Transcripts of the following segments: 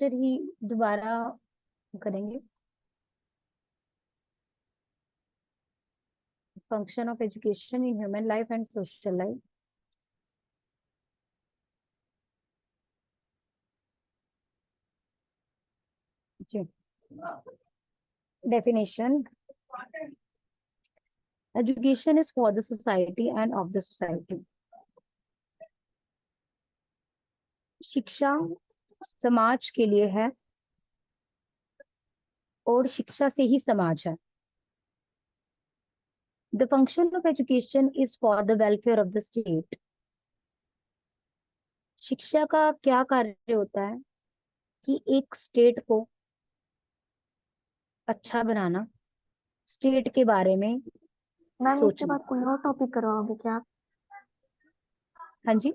Lecture ही दोबारा करेंगे। Function of education in human life and social life. जी, definition. Education is for the society and of the society. शिक्षा समाज के लिए है और शिक्षा से ही समाज है। The function of education is for the welfare of the state. शिक्षा का क्या कार्य होता है कि एक स्टेट को अच्छा बनाना, स्टेट के बारे में मैम इसके सोचना। बाद कोई और टॉपिक करवाओगे क्या आप? हाँ जी,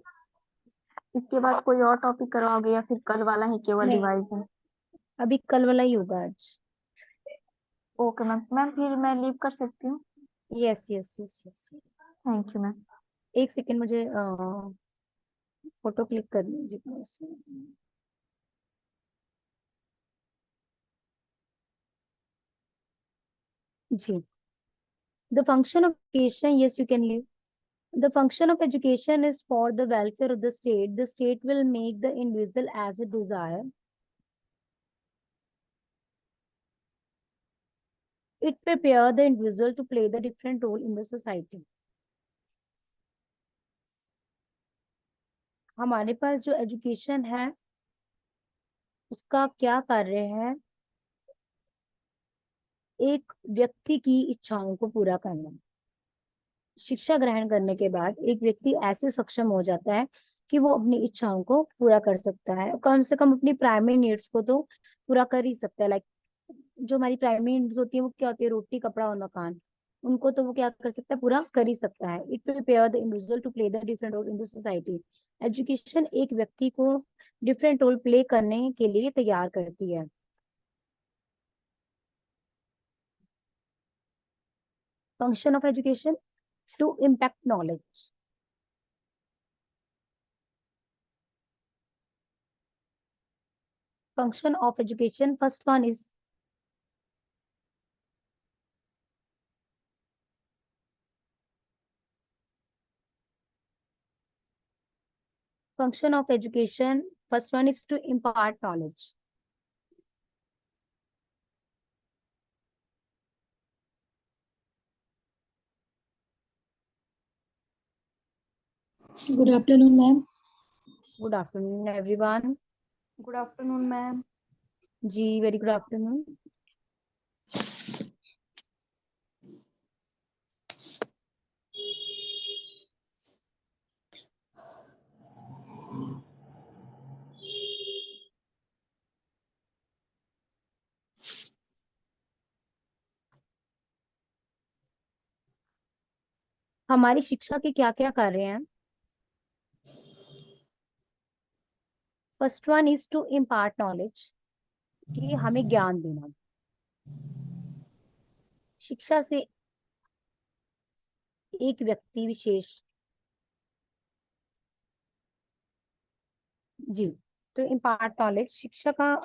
इसके बाद कोई और टॉपिक करवाओगे या फिर कल वाला ही केवल नहीं, रिवाइज है? अभी कल वाला ही होगा आज। Okay ma'am. मैम फिर मैं लीव कर सकती हूँ? Yes yes yes yes. Thank you ma'am. एक सेकेंड, मुझे फोटो क्लिक करनी जी प्लीज। जी, the function of education, yes you can leave. The function of education is for the welfare of the state. The state will make the individual as it desire. It prepare the individual to play the different role in the society. हमारे पास जो education है उसका क्या कार्य है? एक व्यक्ति की इच्छाओं को पूरा करना। शिक्षा ग्रहण करने के बाद एक व्यक्ति ऐसे सक्षम हो जाता है कि वो अपनी इच्छाओं को पूरा कर सकता है, कम से कम अपनी प्राइमरी नीड्स को तो पूरा कर ही सकता है। लाइक जो हमारी प्राइमरी नीड्स होती है वो क्या होती है? रोटी, कपड़ा और मकान। उनको तो वो क्या कर सकता है? पूरा कर ही सकता है। It prepare the individual to play the different role in the society. Education एक व्यक्ति को डिफरेंट रोल प्ले करने के लिए तैयार करती है। Function of education to impact knowledge. Function of education, first one is function of education, first one is to impart knowledge. Good afternoon, ma'am. Good afternoon, everyone. Good afternoon ma'am. जी, very good afternoon. हमारी शिक्षा के क्या क्या कार्य हैं? First one is to impart knowledge, कि हमें ज्ञान देना। शिक्षा से एक व्यक्ति विशेष, जी, तो इम्पार्ट नॉलेज शिक्षा का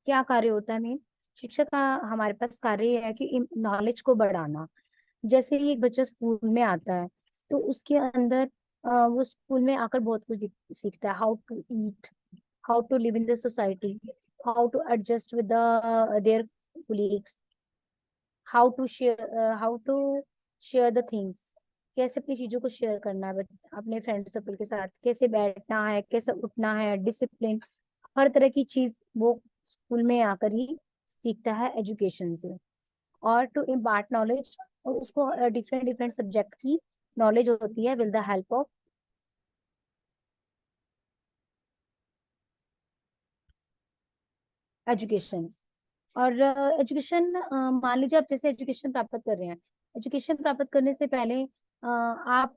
क्या कार्य होता है? मेन शिक्षा का हमारे पास कार्य है कि नॉलेज को बढ़ाना। जैसे ही एक बच्चा स्कूल में आता है तो उसके अंदर वो स्कूल में आकर बहुत कुछ सीखता है। How to eat, how to live in the society, how to adjust with their colleagues, how to share the things, कैसे अपनी चीजों को शेयर करना है अपने फ्रेंड सर्कल के साथ, कैसे बैठना है, कैसे उठना है, डिसिप्लिन, हर तरह की चीज वो स्कूल में आकर ही सीखता है एजुकेशन से। और टू इम्पार्ट नॉलेज, और उसको डिफरेंट डिफरेंट सब्जेक्ट की नॉलेज होती है with the help of education. और एजुकेशन, मान लीजिए आप जैसे एजुकेशन प्राप्त कर रहे हैं, एजुकेशन प्राप्त करने से पहले आप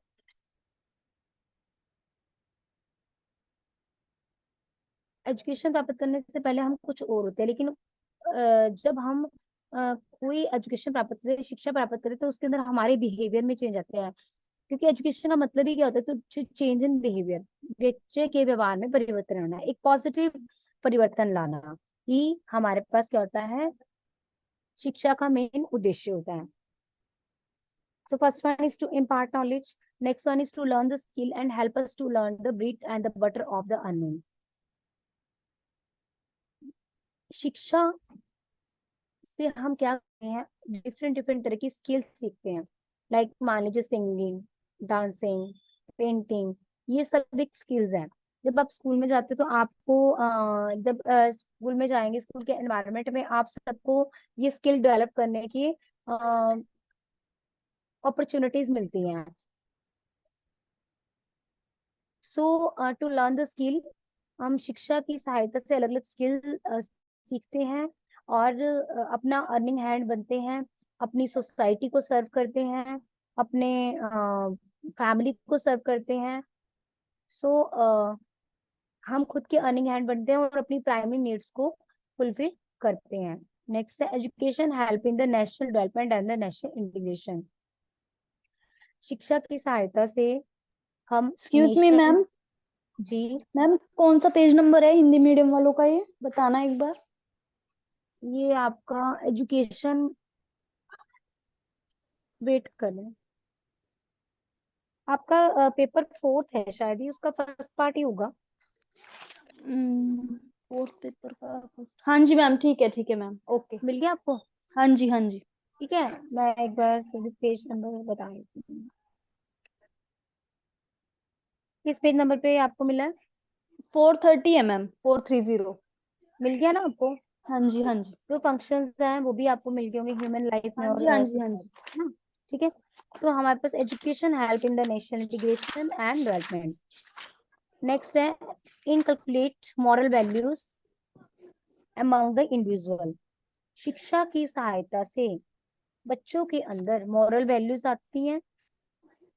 एजुकेशन प्राप्त करने से पहले हम कुछ और होते हैं, लेकिन जब हम कोई एजुकेशन प्राप्त करते, शिक्षा प्राप्त करते, तो उसके अंदर हमारे बिहेवियर में चेंज आते हैं। क्योंकि एजुकेशन का मतलब ही क्या होता है? तो चेंज इन बिहेवियर, बच्चे के व्यवहार में परिवर्तन आना है। एक पॉजिटिव परिवर्तन लाना ही हमारे पास क्या होता है, शिक्षा का मेन उद्देश्य होता है। So first one is to impart knowledge. Next one is to learn the skill and help us to learn the bread and the butter of the unknown. शिक्षा से हम क्या करते हैं, डिफरेंट डिफरेंट तरह की स्किल्स सीखते हैं। लाइक मान लीजिए सिंगिंग, डांसिंग, पेंटिंग, ये सब एक स्किल्स हैं। जब आप स्कूल में जाते हो तो आपको जब स्कूल में जाएंगे, स्कूल के एनवायरनमेंट में आप सबको ये स्किल डेवलप करने की अपॉर्चुनिटीज मिलती हैं। सो टू लर्न द स्किल, हम शिक्षा की सहायता से अलग अलग स्किल सीखते हैं और अपना अर्निंग हैंड बनते हैं, अपनी सोसाइटी को सर्व करते हैं, अपने फैमिली को सर्व करते हैं। सो हम खुद के अर्निंग हैंड बनते हैं और अपनी प्राइमरी नीड्स को फुलफिल करते हैं। नेक्स्ट है education help in the national development and the national integration. शिक्षा की सहायता से हम एक्सक्यूज मी नेशन। मैम, जी मैम कौन सा पेज नंबर है हिंदी मीडियम वालों का, ये बताना एक बार। ये आपका एजुकेशन, वेट करें, आपका पेपर 4th है शायद, ही उसका फर्स्ट पार्ट ही होगा। फोर्थ पेपर का, हाँ जी मैम, ठीक है मैम, ओके। मिल गया आपको? हाँ जी हाँ जी। ठीक है, मैं एक बार पेज नंबर बता देती हूँ। किस पेज नंबर पे आपको मिला है? 430 है मैम, 430। मिल गया ना आपको? हाँ जी हाँ जी। जो फंक्शंस हैं वो भी आपको मिल गए होंगे ह्यूमन लाइफ में हाँ और जी हाँ जी हाँ जी। society में, ना? ठीक है, तो हमारे पास education help in the national integration and development. Next है inculcate moral values among the individual. शिक्षा की सहायता से बच्चों के अंदर मॉरल वैल्यूज आती हैं,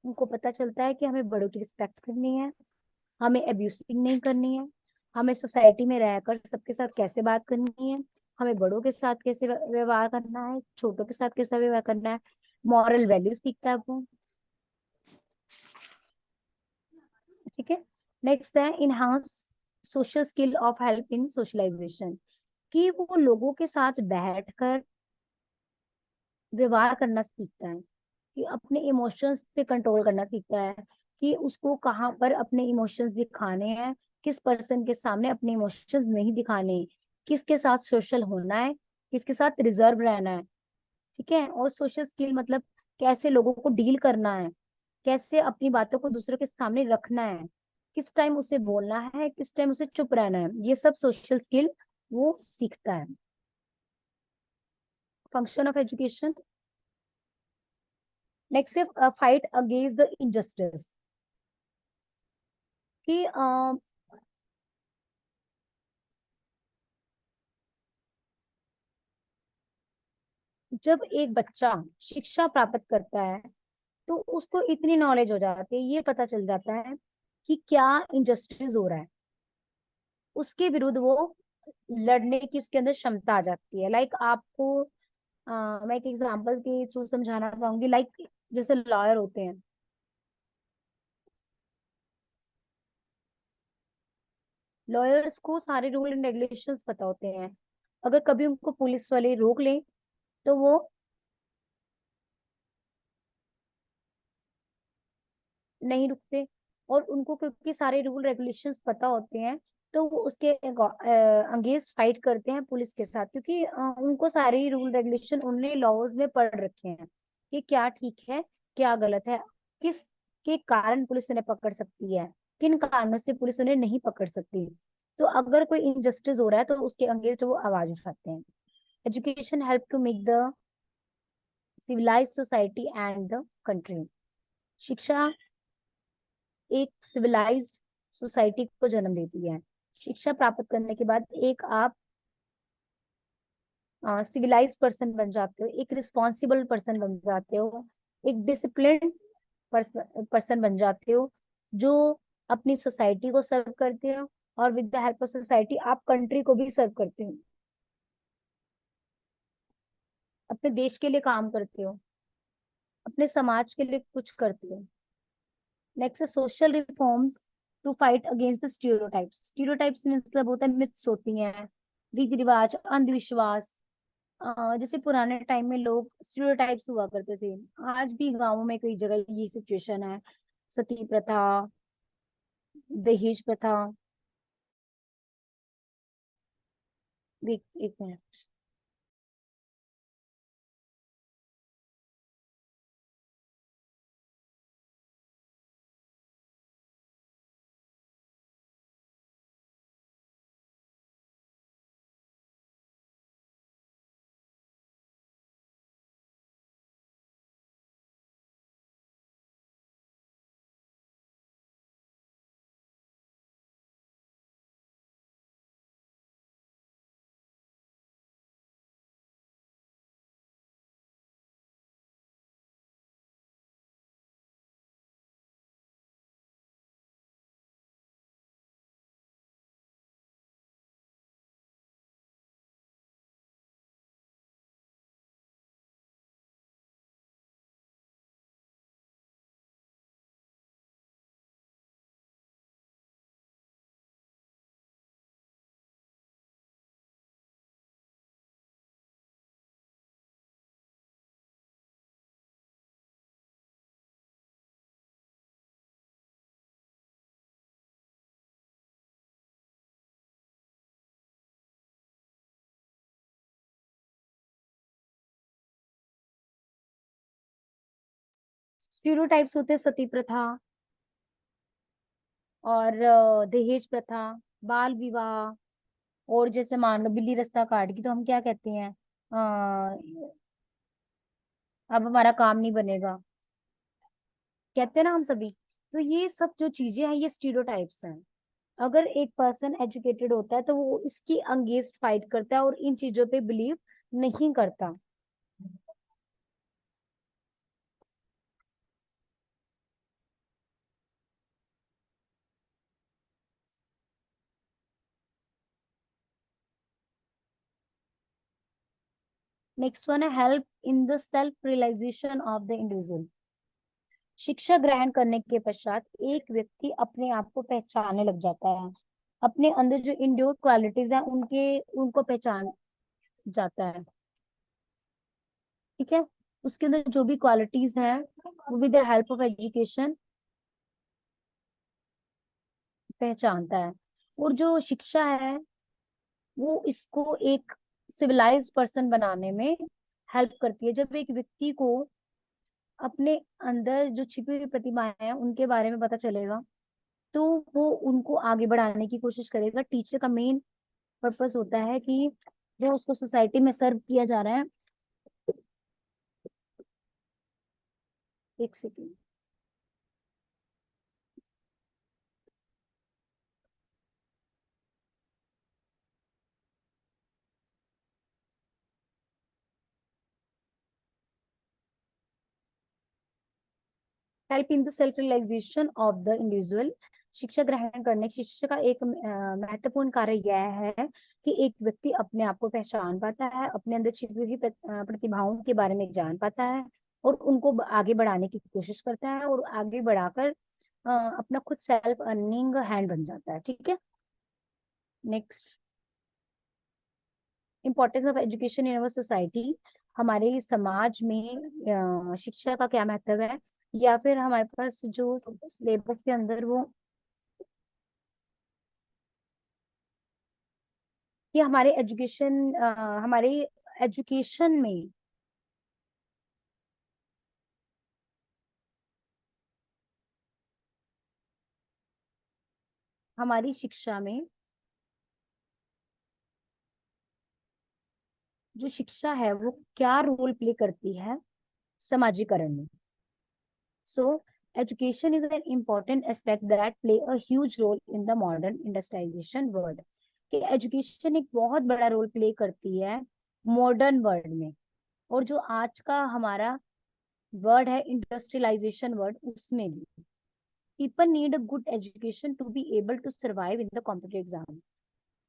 उनको पता चलता है कि हमें बड़ों की रिस्पेक्ट करनी है, हमें अब्यूसिंग नहीं करनी है, हमें सोसाइटी में रहकर सबके साथ कैसे बात करनी है, हमें बड़ों के साथ कैसे व्यवहार करना है, छोटों के साथ कैसा व्यवहार करना है। मॉरल वैल्यूज सीखता है वो। ठीक है, नेक्स्ट है enhance social skill of help in socialization, कि वो लोगों के साथ बैठकर व्यवहार करना सीखता है, कि अपने इमोशंस पे कंट्रोल करना सीखता है, कि उसको कहाँ पर अपने इमोशंस दिखाने हैं, किस पर्सन के सामने अपने इमोशंस नहीं दिखाने, किसके साथ सोशल होना है, किसके साथ रिजर्व रहना है। ठीक है, और सोशल स्किल मतलब कैसे लोगों को डील करना है, कैसे अपनी बातों को दूसरों के सामने रखना है, किस टाइम उसे बोलना है, किस टाइम उसे चुप रहना है, ये सब सोशल स्किल वो सीखता है। Function of education. नेक्स्ट है फाइट अगेंस्ट द इनजस्टिस, कि जब एक बच्चा शिक्षा प्राप्त करता है तो उसको इतनी नॉलेज हो जाती है, ये पता चल जाता है कि क्या इनजस्टिस हो रहा है, उसके विरुद्ध वो लड़ने की उसके अंदर क्षमता आ जाती है। लाइक आपको मैं एक एग्जांपल के थ्रू समझाना चाहूंगी। लाइक जैसे लॉयर होते हैं, लॉयर्स को सारे रूल एंड रेगुलेशंस पता होते हैं, अगर कभी उनको पुलिस वाले रोक लें तो वो नहीं रुकते, और उनको क्योंकि सारे रूल रेगुलेशंस पता होते हैं तो वो उसके अगेंस्ट फाइट करते हैं पुलिस के साथ, क्योंकि उनको सारे रूल रेगुलेशन उन्हें लॉज में पढ़ रखे हैं कि क्या ठीक है क्या गलत है, किस के कारण पुलिस उन्हें पकड़ सकती है, किन कारणों से पुलिस उन्हें नहीं पकड़ सकती। तो अगर कोई इनजस्टिस हो रहा है तो उसके अगेंस्ट वो आवाज उठाते हैं। Education help to make the civilized society and the country. शिक्षा एक सिविलाइज्ड सोसाइटी को जन्म देती है। शिक्षा प्राप्त करने के बाद एक आप सिविलाइज पर्सन बन जाते हो, एक रिस्पॉन्सिबल पर्सन बन जाते हो, एक डिसिप्लिन पर्सन बन जाते हो, जो अपनी सोसाइटी को सर्व करते हो, और with the help of society आप कंट्री को भी सर्व करते हो, अपने देश के लिए काम करते हो, अपने समाज के लिए कुछ करते हो। Next social reforms to fight against the stereotypes. Stereotypes मतलब होता है मिथ्स होती हैं, रीति रिवाज, अंधविश्वास। जैसे पुराने टाइम में लोग स्टीरियोटाइप्स हुआ करते थे, आज भी गांवों में कई जगह ये सिचुएशन है। सती प्रथा, दहेज प्रथा। एक मिनट। स्टीरियोटाइप्स होते हैं सती प्रथा और दहेज प्रथा, बाल विवाह। और जैसे मान लो बिल्ली रास्ता काट गई तो हम क्या कहते हैं, अब हमारा काम नहीं बनेगा, कहते हैं ना हम सभी। तो ये सब जो चीजें हैं ये स्टीरियोटाइप्स हैं। अगर एक पर्सन एजुकेटेड होता है तो वो इसकी अगेंस्ट फाइट करता है और इन चीजों पे बिलीव नहीं करता। नेक्स्ट वन है help in the self realization of the individual. शिक्षा ग्रहण करने के पश्चात एक व्यक्ति अपने आप को पहचानने लग जाता है, अपने अंदर जो इनड्यूट क्वालिटीज हैं उनको पहचान जाता है। ठीक है, उसके अंदर जो भी क्वालिटीज हैं वो with the help of education पहचानता है। और जो शिक्षा है वो इसको एक सिविलाइज्ड पर्सन बनाने में हेल्प करती है। जब एक व्यक्ति को अपने अंदर जो छिपी हुई प्रतिभाएं हैं उनके बारे में पता चलेगा तो वो उनको आगे बढ़ाने की कोशिश करेगा। टीचर का मेन पर्पस होता है कि जो उसको सोसाइटी में सर्व किया जा रहा है। एक second. Help in the self realization of the individual. शिक्षा ग्रहण करने शिक्षा का एक महत्वपूर्ण कार्य यह है कि एक व्यक्ति अपने आप को पहचान पाता है, अपने अंदर छिपी हुई प्रतिभाओं के बारे में जान पाता है और उनको आगे बढ़ाने की कोशिश करता है और आगे बढ़ाकर अपना खुद सेल्फ अर्निंग हैंड बन जाता है। ठीक है, next, importance of education in our society. हमारे समाज में शिक्षा का क्या महत्व है, या फिर हमारे पास जो सिलेबस के अंदर वो, कि हमारे एजुकेशन में हमारी शिक्षा में जो शिक्षा है वो क्या रोल प्ले करती है समाजीकरण में। So education is an important aspect that play a huge role in the modern industrialization world. कि एजुकेशन एक बहुत बड़ा रोल प्ले करती है मॉडर्न वर्ल्ड में। और जो आज का हमारा वर्ड है इंडस्ट्रियलाइजेशन वर्ड, उसमें भी people need a good education to be able to survive in the competitive exam.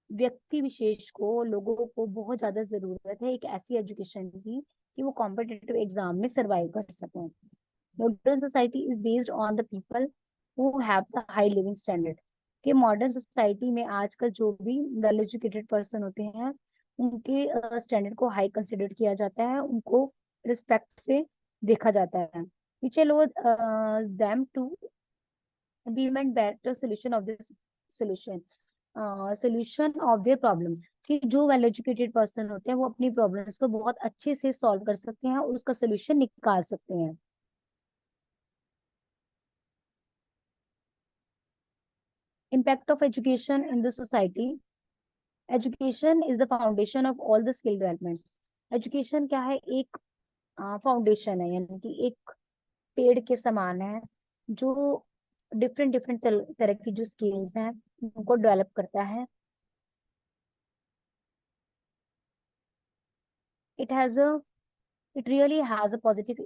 व्यक्ति विशेष को, लोगों को बहुत ज्यादा जरूरत है एक ऐसी एजुकेशन की कि वो कॉम्पिटिटिव एग्जाम में सर्वाइव कर सकें। Modern society is based on the people who have the high living standard. कि मॉडर्न सोसाइटी में आजकल जो भी वेल एजुकेटेड पर्सन होते हैं उनके स्टैंडर्ड को हाई कंसिडर किया जाता है, उनको रिस्पेक्ट से देखा जाता है, which allows them to implement better solution of their problem, कि जो वेल एजुकेटेड पर्सन होते हैं वो अपनी प्रॉब्लम्स को बहुत अच्छे से सॉल्व कर सकते हैं और उसका सोल्यूशन निकाल सकते हैं। Impact of education in the society. Education is the foundation of all the skill developments. Education क्या है? एक फाउंडेशन है, यानी कि एक पेड़ के समान है जो डिफरेंट डिफरेंट तरह की जो स्किल्स हैं उनको डेवलप करता है। it has a it really has a positive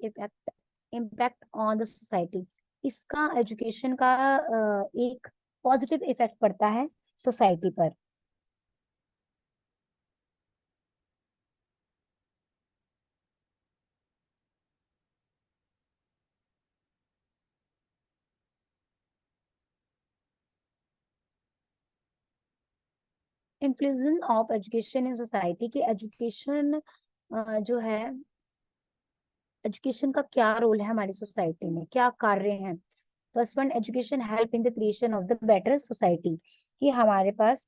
impact on the society. इसका एजुकेशन का एक पॉजिटिव इफेक्ट पड़ता है सोसाइटी पर। Influence of education in society, की एजुकेशन जो है, एजुकेशन का क्या रोल है हमारी सोसाइटी में, क्या कार्य हैं। First one, education help in the creation of the better society, कि हमारे पास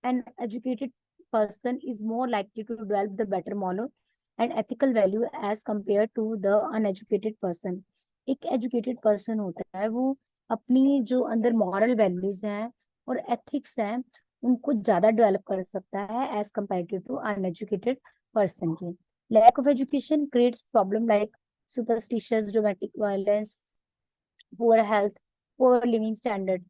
an educated person is more likely to develop the better moral and ethical value as compared to the uneducated person. एक educated person होता है वो अपनी जो अंदर moral values हैं और एथिक्स हैं उनको ज्यादा डेवलप कर सकता है as comparative to uneducated person की। Lack of education creates problem like superstitious, domestic violence, poor health, poor living standard.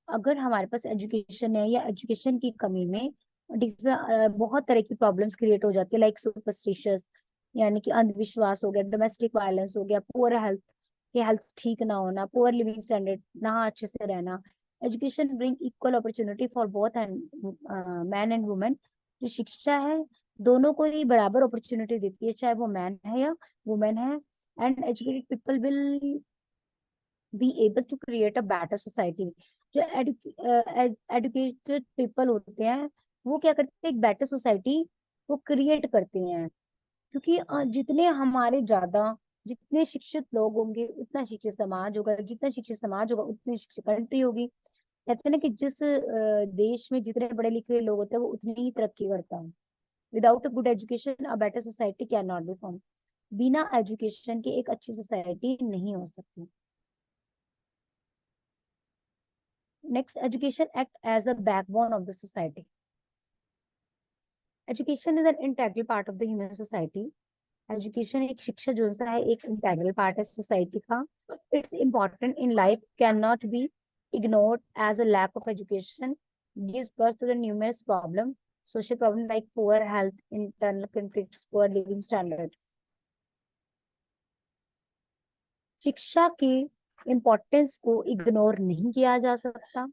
अगर हमारे पास एजुकेशन है या एजुकेशन की कमी में बहुत तरह की प्रॉब्लम्स क्रिएट हो जाती है, लाइक सुपरस्टिशियस यानी कि अंधविश्वास हो गया, डोमेस्टिक वायलेंस हो गया, पुअर हेल्थ, कि हेल्थ ठीक ना होना, पुअर लिविंग स्टैंडर्ड, ना अच्छे से रहना। Education bring equal opportunity for both and man and women. जो शिक्षा है दोनों को ही बराबर अपॉर्चुनिटी देती है, चाहे वो मैन है या वुमेन है। And educated people will be able to create a better society। जो एडुकेटेड पीपल होते हैं वो क्या करते हैं, एक बेटर सोसाइटी वो क्रिएट करते हैं, क्योंकि जितने शिक्षित लोग होंगे उतना शिक्षित समाज होगा, जितना शिक्षित समाज होगा उतनी शिक्षित कंट्री होगी। कहते हैं ना कि जिस देश में जितने पढ़े लिखे लोग होते हैं वो उतनी ही तरक्की करता है। Without a good education a better society can not be form. बिना एजुकेशन के एक अच्छी सोसाइटी नहीं हो सकती। Next, education act as a backbone of the society. Education is an integral part of the human society. Education एक शिक्षा जो सा है एक इंटेग्रल पार्ट है सोसाइटी का। It's important in life, can not be ignored as a lack of education gives birth to the numerous problem, social problem like poor health, internal conflicts, poor living standard। शिक्षा की importance को ignore नहीं किया जा सकता।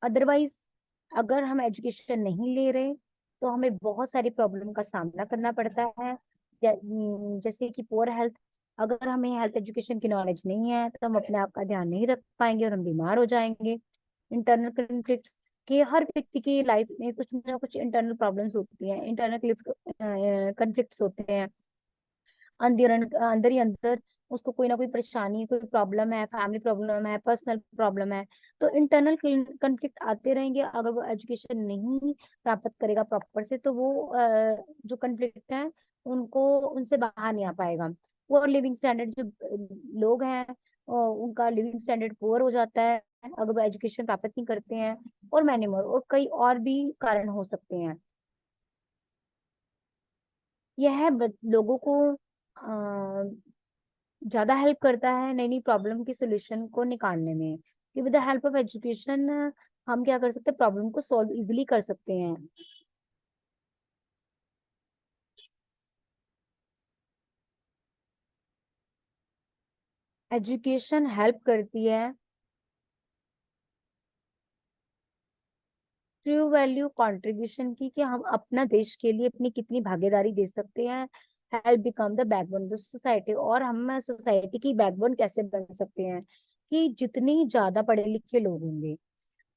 Otherwise अगर हम education नहीं ले रहे तो हमें बहुत सारी प्रॉब्लम का सामना करना पड़ता है। जैसे कि पुअर हेल्थ, अगर हमें हेल्थ एजुकेशन की नॉलेज नहीं है तो हम अपने आप का ध्यान नहीं रख पाएंगे और हम बीमार हो जाएंगे। इंटरनल कन्फ्लिक्ट्स, कि हर व्यक्ति की लाइफ में कुछ ना कुछ इंटरनल प्रॉब्लम्स होती हैं, इंटरनल कन्फ्लिक्ट्स होते हैं। अंदर अंदर ही अंदर उसको कोई ना कोई परेशानी, कोई प्रॉब्लम है, फैमिली प्रॉब्लम है, पर्सनल प्रॉब्लम है, तो इंटरनल कन्फ्लिक्ट आते रहेंगे। अगर वो एजुकेशन नहीं प्राप्त करेगा प्रॉपर से तो वो जो कन्फ्लिक्ट है उनको उनसे बाहर नहीं आ पाएगा। पुअर लिविंग स्टैंडर्ड, जो लोग हैं उनका लिविंग स्टैंडर्ड पुअर हो जाता है अगर वो एजुकेशन प्राप्त नहीं करते हैं, और मैनी मोर, और कई और भी कारण हो सकते हैं। यह लोगों को ज्यादा हेल्प करता है नई नई प्रॉब्लम के सोल्यूशन को निकालने में, कि with the help of education हम क्या कर सकते हैं, प्रॉब्लम को सॉल्व इजीली कर सकते हैं। एजुकेशन हेल्प करती है ट्रू वैल्यू कंट्रीब्यूशन की, कि हम अपना देश के लिए अपनी कितनी भागीदारी दे सकते हैं help become the backbone of the society. और हम सोसाइटी की बैकबोन कैसे बन सकते हैं कि जितनी ज्यादा पढ़े लिखे लोग होंगे,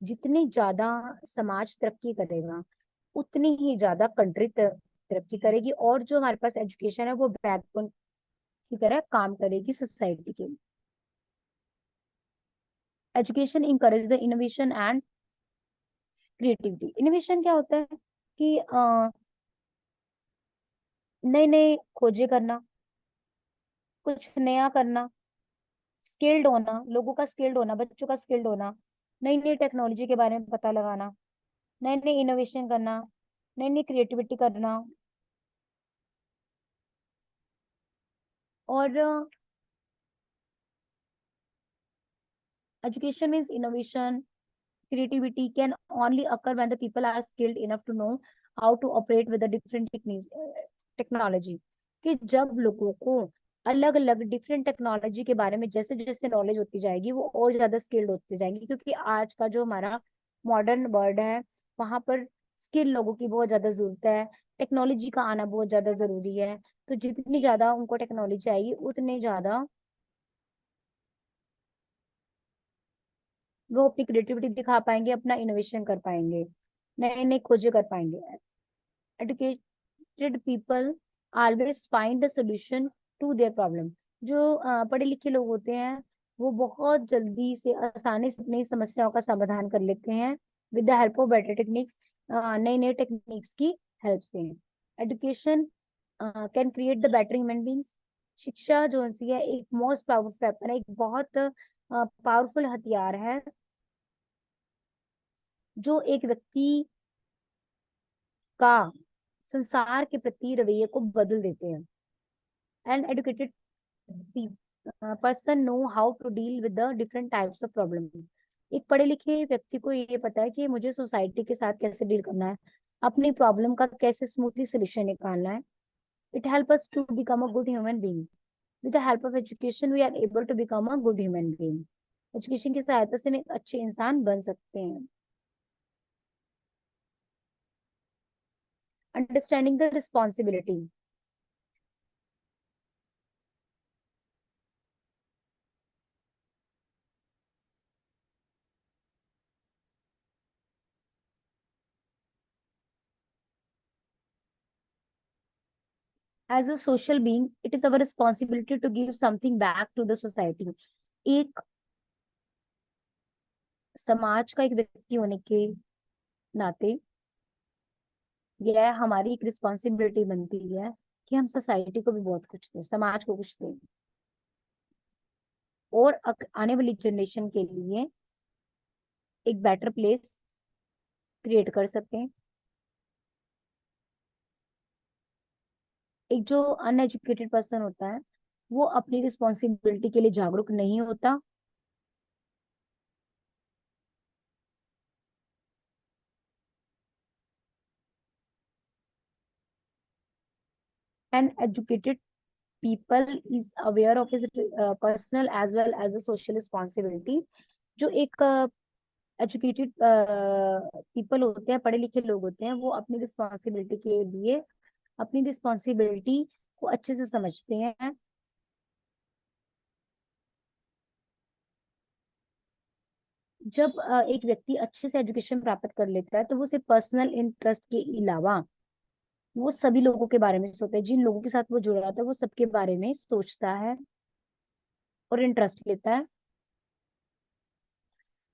जितनी ज्यादा समाज तरक्की करेगा, उतनी ही ज्यादा कंट्री तरक्की करेगी। और जो हमारे पास एजुकेशन है वो बैकबोन की तरह काम करेगी सोसाइटी के। Education encourage the innovation and creativity. Innovation क्या होता है कि नए नए खोजें करना, कुछ नया करना, स्किल्ड होना, लोगों का स्किल्ड होना, बच्चों का स्किल्ड होना, नई नई टेक्नोलॉजी के बारे में पता लगाना, नए नए इनोवेशन करना, नई नई क्रिएटिविटी करना। और education means innovation, creativity can only occur when the people are skilled enough to know how to operate with the different techniques, technology। कि जब लोगों को अलग अलग डिफरेंट टेक्नोलॉजी के बारे में जैसे जैसे नॉलेज होती जाएगी वो और ज्यादा स्किल्ड होती जाएंगी, क्योंकि आज का जो हमारा मॉडर्न वर्ल्ड है वहां पर स्किल लोगों की बहुत ज्यादा जरूरत है। टेक्नोलॉजी का आना बहुत ज्यादा जरूरी है। तो जितनी ज्यादा उनको टेक्नोलॉजी आएगी उतने ज्यादा वो अपनी क्रिएटिविटी दिखा पाएंगे, अपना इनोवेशन कर पाएंगे, नए नए खोजें कर पाएंगे। Educated people always find the solution to their problem. जो पढ़े लिखे लोग होते हैं वो बहुत जल्दी से आसानी से नई समस्याओं का समाधान कर लेते हैं with the help of better techniques, नई नई टेक्निक्स की हेल्प से। Education can create the better human beings. शिक्षा जो है एक मोस्ट पावरफुल वेपन है, एक बहुत पावरफुल हथियार है जो एक व्यक्ति का संसार के प्रति रवैये को बदल देते हैं। And educated person know how to deal with the different types of problem. एक पढ़े लिखे व्यक्ति को ये पता है कि मुझे सोसाइटी के साथ कैसे डील करना है, अपनी प्रॉब्लम का कैसे स्मूथली सोल्यूशन निकालना है। It help us to become a good human being. With the help of education we are able to become a good human being. Education की सहायता से हम एक अच्छे इंसान बन सकते हैं। Understanding the responsibility. As a social being it is our responsibility to give something back to the society. एक समाज का एक व्यक्ति होने के नाते यह हमारी एक रिस्पॉन्सिबिलिटी बनती है कि हम सोसाइटी को भी बहुत कुछ दें, समाज को कुछ दें, और आने वाली जनरेशन के लिए एक बेटर प्लेस क्रिएट कर सकते हैं। एक जो अनएजुकेटेड पर्सन होता है वो अपनी रिस्पॉन्सिबिलिटी के लिए जागरूक नहीं होता। And educated people is aware of his personal as well as the social responsibility। जो एक एजुकेटेड पीपल होते हैं, पढ़े लिखे लोग होते हैं, वो अपनी रिस्पॉन्सिबिलिटी के लिए अपनी रिस्पॉन्सिबिलिटी को अच्छे से समझते हैं। जब एक व्यक्ति अच्छे से एजुकेशन प्राप्त कर लेता है तो वो सिर्फ पर्सनल इंटरेस्ट के अलावा वो सभी लोगों के बारे में सोचता है, जिन लोगों के साथ वो जुड़ा था वो सबके बारे में सोचता है और इंटरेस्ट लेता है।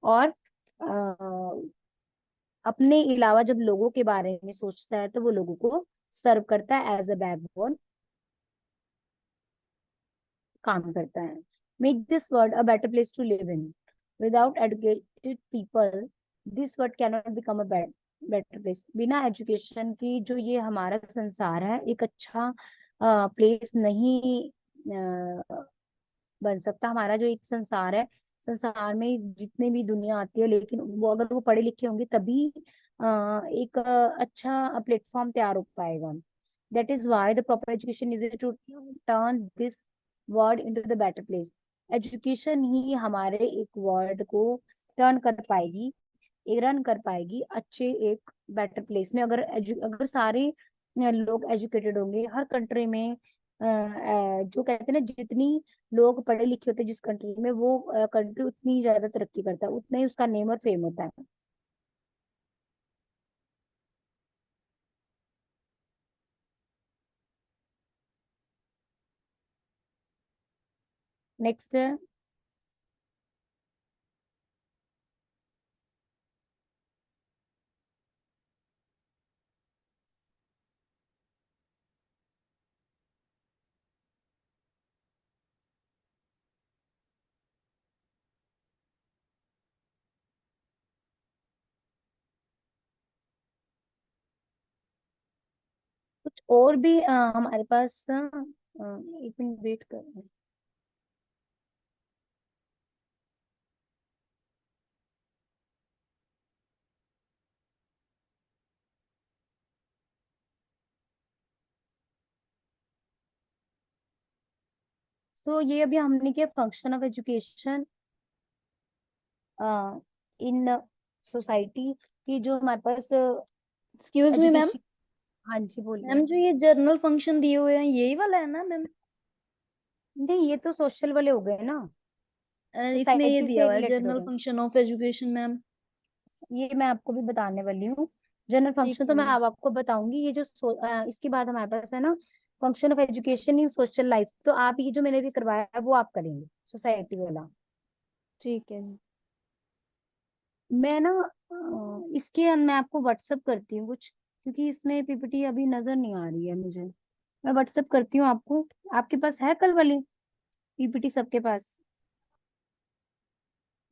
और अपने अलावा जब लोगों के बारे में सोचता है तो वो लोगों को सर्व करता है, एज अ बैकबोन काम करता है। Make this world a better place to live in. Without educated people this world can not become a better place. बिना एजुकेशन की जो ये हमारा संसार है एक अच्छा प्लेस नहीं बन सकता। हमारा जो एक संसार है, संसार में जितने भी दुनिया आती है, लेकिन वो अगर वो पढ़े लिखे होंगे तभी एक अच्छा प्लेटफॉर्म तैयार हो पाएगा। That is why the proper education is to turn this world into the better place. Education ही हमारे एक वर्ल्ड को टर्न कर पाएगी, एक रन कर पाएगी अच्छे एक बेटर प्लेस में। अगर अगर सारे लोग एजुकेटेड होंगे हर कंट्री में। जो कहते हैं ना, जितनी लोग पढ़े लिखे होते हैं जिस कंट्री में, वो कंट्री उतनी ज्यादा तरक्की करता है, उतना ही उसका नेम और फेम होता है। नेक्स्ट है, कुछ और भी हमारे पास एक मिनट वेट कर। तो ये अभी हमने किया function of education in society की, जो हमारे पास एक्सक्यूज मी मैम। एजुकेशन। हाँ जी बोलिए। मैम जो ये जर्नल फंक्शन दिए हुए हैं यही वाला है ना मैम? नहीं, ये तो सोशल वाले हो गए ना, इसमें ये सोसाइटी दिया से हुआ है रिलेटेड हो जर्नल गए। Function of education ma'am. ये मैं आपको भी बताने वाली हूँ। जनरल ठीक फंक्शन तो है मैं मैम। अब आपको बताऊंगी। ये जो इसके बाद हमारे पास है ना, function of education in social life, तो आप ये जो मैंने भी करवाया है वो आप करेंगे, सोसाइटी वाला। ठीक है। मैं ना इसके मैं आपको व्हाट्सअप करती हूँ कुछ, क्योंकि इसमें पीपीटी अभी नजर नहीं आ रही है मुझे। मैं व्हाट्सअप करती हूँ आपको। आपके पास है कल वाली पीपीटी? सबके पास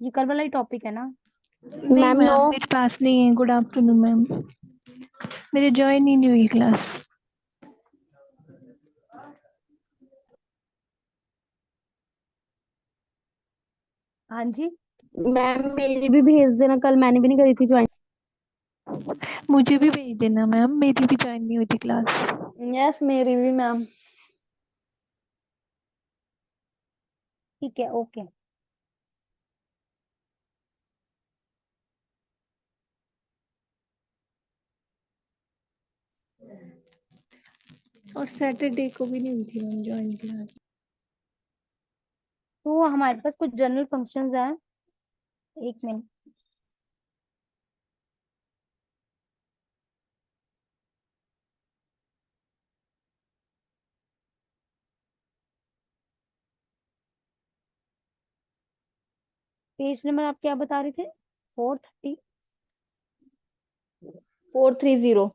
ये कल वाला ही टॉपिक है ना? नहीं मैम नो। मैम, मेरे पास नहीं है। गुड आफ्टरनून मैम, मेरी ज्वाइन ही नहीं हुई क्लास। हाँ जी। मैम मेरी भी भेज देना, कल मैंने भी नहीं करी थी ज्वाइन। मुझे भी भेज देना मैम, मेरी भी ज्वाइन नहीं हुई थी क्लास। यस मेरी भी मैम। ठीक है, ओके। और सैटरडे को भी नहीं हुई थी मैम ज्वाइन क्लास। तो हमारे पास कुछ जनरल फंक्शंस हैं। एक मिनट। पेज नंबर आप क्या बता रहे थे? 430? 430।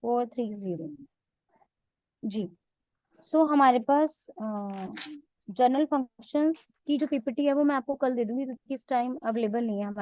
430 जी। सो हमारे पास जनरल फंक्शंस की जो पीपीटी है वो मैं आपको कल दे दूंगी, क्योंकि इस टाइम अवेलेबल नहीं है हमारे